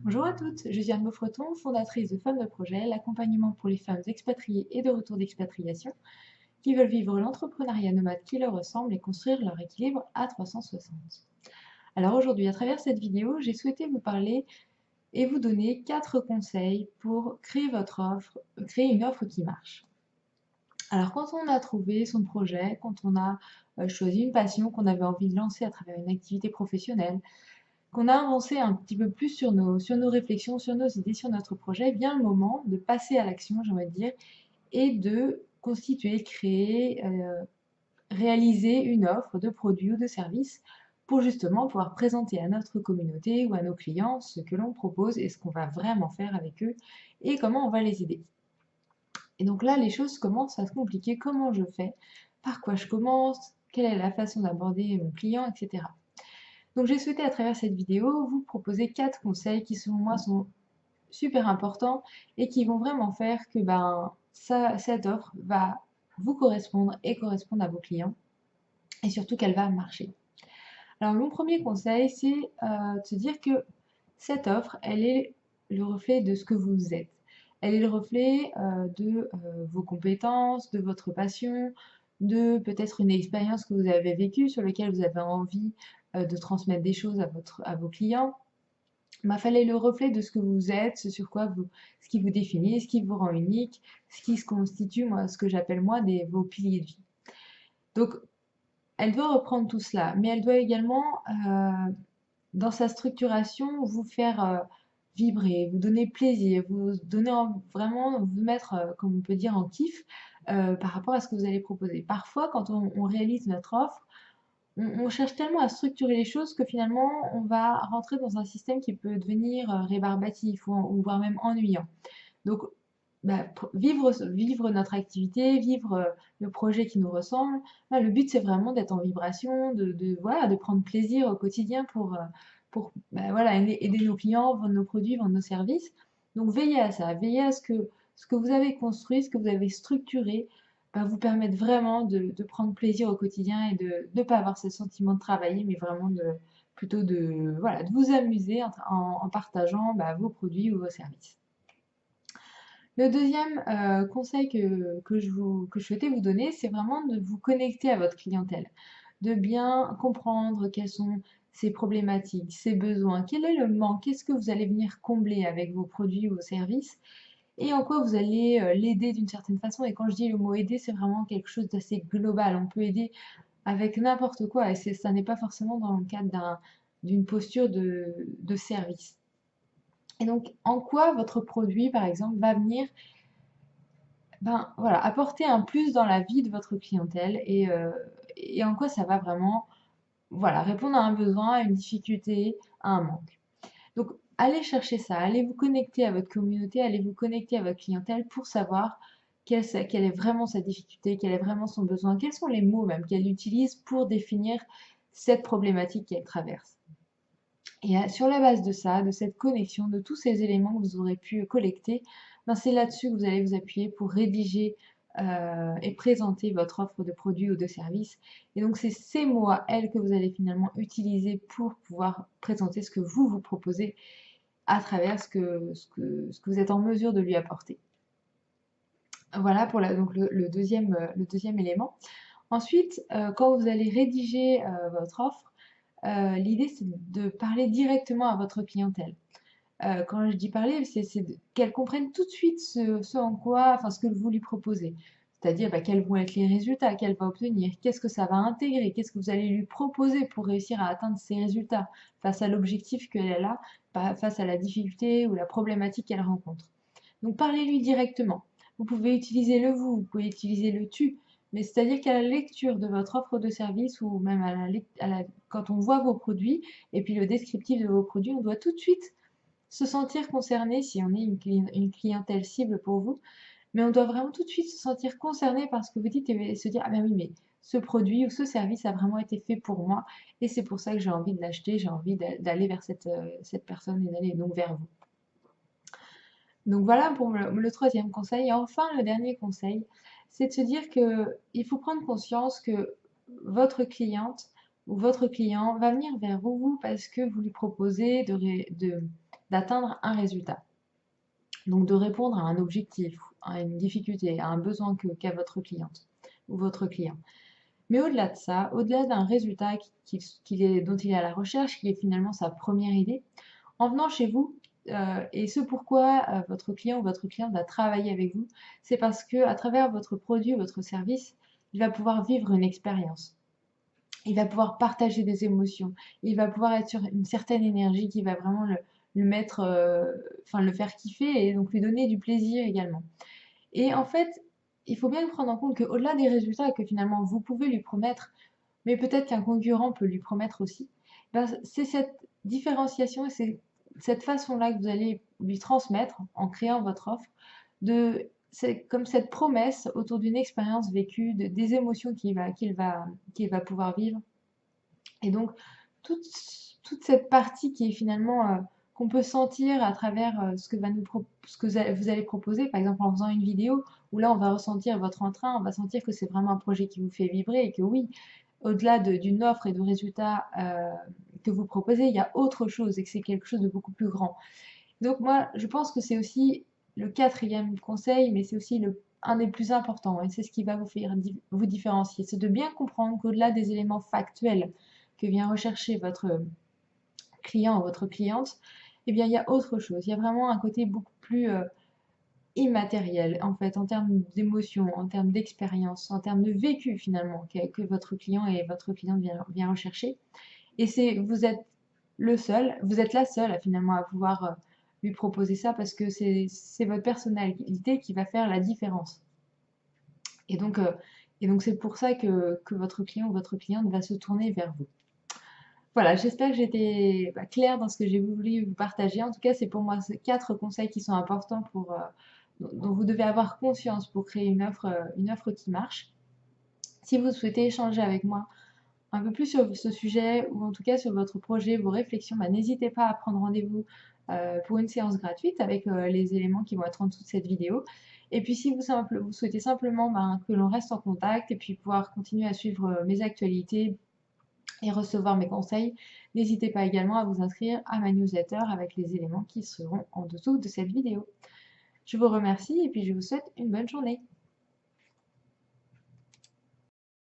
Bonjour à toutes, je suis Anne Beaufreton, fondatrice de Femmes de Projet, l'accompagnement pour les femmes expatriées et de retour d'expatriation qui veulent vivre l'entrepreneuriat nomade qui leur ressemble et construire leur équilibre à 360. Alors aujourd'hui, à travers cette vidéo, j'ai souhaité vous parler et vous donner 4 conseils pour créer votre offre, créer une offre qui marche. Alors quand on a trouvé son projet, quand on a choisi une passion qu'on avait envie de lancer à travers une activité professionnelle, qu'on a avancé un petit peu plus sur nos réflexions, sur nos idées, sur notre projet, vient le moment de passer à l'action, j'ai envie de dire, et de constituer, créer, réaliser une offre de produit ou de service pour justement pouvoir présenter à notre communauté ou à nos clients ce que l'on propose et ce qu'on va vraiment faire avec eux et comment on va les aider. Et donc là, les choses commencent à se compliquer. Comment je fais? Par quoi je commence? Quelle est la façon d'aborder mon client, etc. Donc j'ai souhaité à travers cette vidéo vous proposer 4 conseils qui selon moi sont super importants et qui vont vraiment faire que cette offre va vous correspondre et correspondre à vos clients et surtout qu'elle va marcher. Alors mon premier conseil c'est de se dire que cette offre elle est le reflet de ce que vous êtes. Elle est le reflet de vos compétences, de votre passion, de peut-être une expérience que vous avez vécue sur laquelle vous avez envie de transmettre des choses à vos clients. Il fallait le reflet de ce que vous êtes, ce qui vous définit, ce qui vous rend unique, ce qui se constitue, moi, ce que j'appelle moi vos piliers de vie. Donc, elle doit reprendre tout cela, mais elle doit également, dans sa structuration, vous faire vibrer, vous donner plaisir, vous donner vraiment, vous mettre, comme on peut dire, en kiff par rapport à ce que vous allez proposer. Parfois, quand on réalise notre offre, on cherche tellement à structurer les choses que finalement, on va rentrer dans un système qui peut devenir rébarbatif ou voire même ennuyant. Donc, vivre notre activité, vivre le projet qui nous ressemble, le but c'est vraiment d'être en vibration, voilà, de prendre plaisir au quotidien pour voilà, aider nos clients, vendre nos produits, vendre nos services. Donc veillez à ça, veillez à ce que vous avez construit, ce que vous avez structuré, vous permette vraiment de prendre plaisir au quotidien et de ne pas avoir ce sentiment de travailler, mais vraiment plutôt voilà, de vous amuser en partageant vos produits ou vos services. Le deuxième conseil que je souhaitais vous donner, c'est vraiment de vous connecter à votre clientèle, de bien comprendre quelles sont ses problématiques, ses besoins, quel est le manque, qu'est-ce que vous allez venir combler avec vos produits ou vos services, et en quoi vous allez l'aider d'une certaine façon. Et quand je dis le mot aider, c'est vraiment quelque chose d'assez global. On peut aider avec n'importe quoi, et ça n'est pas forcément dans le cadre d'une posture de service. Et donc, en quoi votre produit, par exemple, va venir voilà, apporter un plus dans la vie de votre clientèle et en quoi ça va vraiment voilà, répondre à un besoin, à une difficulté, à un manque. Donc, allez chercher ça, allez vous connecter à votre communauté, allez vous connecter à votre clientèle pour savoir quelle est vraiment sa difficulté, quel est vraiment son besoin, quels sont les mots même qu'elle utilise pour définir cette problématique qu'elle traverse. Et sur la base de ça, de cette connexion, de tous ces éléments que vous aurez pu collecter, c'est là-dessus que vous allez vous appuyer pour rédiger et présenter votre offre de produit ou de service. Et donc c'est ces mots à elle que vous allez finalement utiliser pour pouvoir présenter ce que vous proposez à travers ce que vous êtes en mesure de lui apporter. Voilà pour donc le deuxième élément. Ensuite, quand vous allez rédiger votre offre, l'idée c'est de parler directement à votre clientèle. Quand je dis parler, c'est qu'elle comprenne tout de suite ce en quoi, enfin ce que vous lui proposez. C'est-à-dire quels vont être les résultats qu'elle va obtenir, qu'est-ce que ça va intégrer, qu'est-ce que vous allez lui proposer pour réussir à atteindre ces résultats face à l'objectif qu'elle a, face à la difficulté ou la problématique qu'elle rencontre. Donc parlez-lui directement. Vous pouvez utiliser le vous pouvez utiliser le tu, mais c'est-à-dire qu'à la lecture de votre offre de service ou même quand on voit vos produits et puis le descriptif de vos produits, on doit tout de suite se sentir concerné si on est une clientèle cible pour vous, mais on doit vraiment tout de suite se sentir concerné par ce que vous dites et se dire, ah ben oui, mais ce produit ou ce service a vraiment été fait pour moi et c'est pour ça que j'ai envie de l'acheter, j'ai envie d'aller vers cette personne et d'aller donc vers vous. Donc voilà pour le troisième conseil. Et enfin, le dernier conseil, c'est de se dire qu'il faut prendre conscience que votre cliente ou votre client va venir vers vous parce que vous lui proposez d'atteindre un résultat. Donc de répondre à un objectif, à une difficulté, à un besoin qu'a votre cliente ou votre client. Mais au-delà de ça, au-delà d'un résultat dont il est à la recherche, qui est finalement sa première idée, en venant chez vous, et ce pourquoi votre client ou votre cliente va travailler avec vous, c'est parce que à travers votre produit ou votre service, il va pouvoir vivre une expérience. Il va pouvoir partager des émotions. Il va pouvoir être sur une certaine énergie qui va vraiment le mettre, enfin le faire kiffer et donc lui donner du plaisir également. Et en fait, il faut bien prendre en compte qu'au-delà des résultats que finalement vous pouvez lui promettre, mais peut-être qu'un concurrent peut lui promettre aussi, ben, c'est cette différenciation et c'est cette façon-là que vous allez lui transmettre en créant votre offre, c'est comme cette promesse autour d'une expérience vécue, des émotions qu'il va pouvoir vivre. Et donc, toute, toute cette partie qui est finalement qu'on peut sentir à travers ce que vous allez proposer, par exemple en faisant une vidéo, où là on va ressentir votre entrain, on va sentir que c'est vraiment un projet qui vous fait vibrer et que oui, au-delà d'une offre et de résultats que vous proposez, il y a autre chose et que c'est quelque chose de beaucoup plus grand. Donc moi, je pense que c'est aussi le quatrième conseil, mais c'est aussi un des plus importants et c'est ce qui va vous faire vous différencier. C'est de bien comprendre qu'au-delà des éléments factuels que vient rechercher votre client ou votre cliente, eh bien, il y a autre chose. Il y a vraiment un côté beaucoup plus immatériel, en fait, en termes d'émotion, en termes d'expérience, en termes de vécu, finalement, que votre client et votre cliente vient rechercher. Et vous êtes vous êtes la seule, finalement, à pouvoir lui proposer ça parce que c'est votre personnalité qui va faire la différence. Et donc, euh, et donc c'est pour ça que votre client ou votre cliente va se tourner vers vous. Voilà, j'espère que j'étais claire dans ce que j'ai voulu vous partager. En tout cas, c'est pour moi ces 4 conseils qui sont importants dont vous devez avoir conscience pour créer une offre qui marche. Si vous souhaitez échanger avec moi un peu plus sur ce sujet ou en tout cas sur votre projet, vos réflexions, n'hésitez pas à prendre rendez-vous pour une séance gratuite avec les éléments qui vont être en dessous de cette vidéo. Et puis si vous souhaitez simplement que l'on reste en contact et puis pouvoir continuer à suivre mes actualités et recevoir mes conseils, n'hésitez pas également à vous inscrire à ma newsletter avec les éléments qui seront en dessous de cette vidéo. Je vous remercie et puis je vous souhaite une bonne journée.